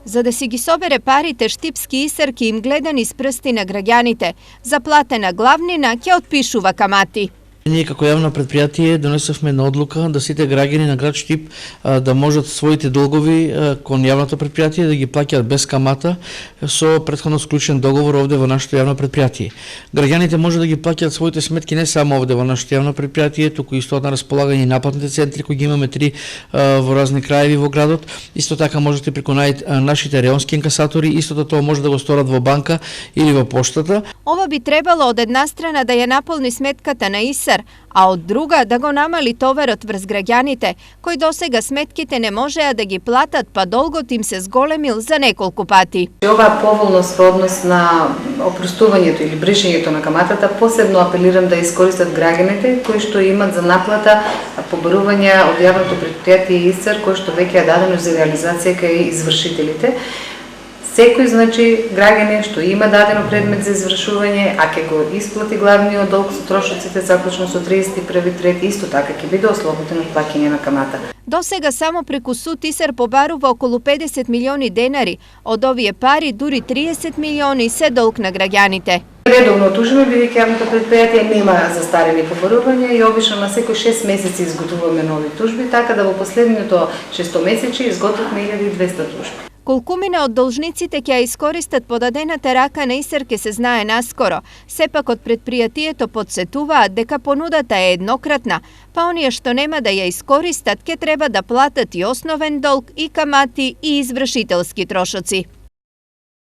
За да си ги собере парите, Штипски Исар ки им гледа низ прсти на граѓаните. За платена главнина ќе отпишува камати. Ние како јавно предпријатие донесовме на одлука да сите граѓани на град Штип да можат своите долгови кон јавното предпријатие да ги плаќаат без камата со претходно склучен договор овде во нашето јавно предпријатие. Граѓаните може да ги плаќаат своите сметки не само овде во нашето јавно предпријатие, туку исто на располагање и напlatните центри кои ги имаме 3 во разни краеви во градот. Исто така можете преку нашите реонски инкасатори, истото тоа може да го сторат во банка или во поштата. Ова би требало од една страна да ја наполни сметката на Исар, а од друга да го намали товарот врз граѓаните, кои досега сметките не можеа да ги платат, па долгот им се зголемил за неколку пати. Оваа поволност во однос на опростувањето или бришењето на каматата посебно апелирам да искористат граѓаните кои што имат за наплата побарувања од јавното предпријатие Исар, кој што веќе е дадено за реализација кај извршителите. Секој, граѓанин што има дадено предмет за извршување, а ќе го исплати главниот долг со трошоците заклучно со 31.3, исто така ќе биде ослободен од плаќање на камата. До сега само преку суд Исар побарува околу 50 милиони денари. Од овие пари дури 30 милиони се долг на граѓаните. Редовно тужиме, бидејќи јавното предпријатие нема застарени побарувања и обично на секој 6 месеци изготвуваме нови тужби, така да во последното 6 месече изготвивме 1200 тужби. Колкумина од должниците ќе ја искористат подадената рака на Исар ке се знае наскоро. Сепак од предпријатието подсетуваат дека понудата е еднократна, па оние што нема да ја искористат ќе треба да платат и основен долг, и камати, и извршителски трошоци.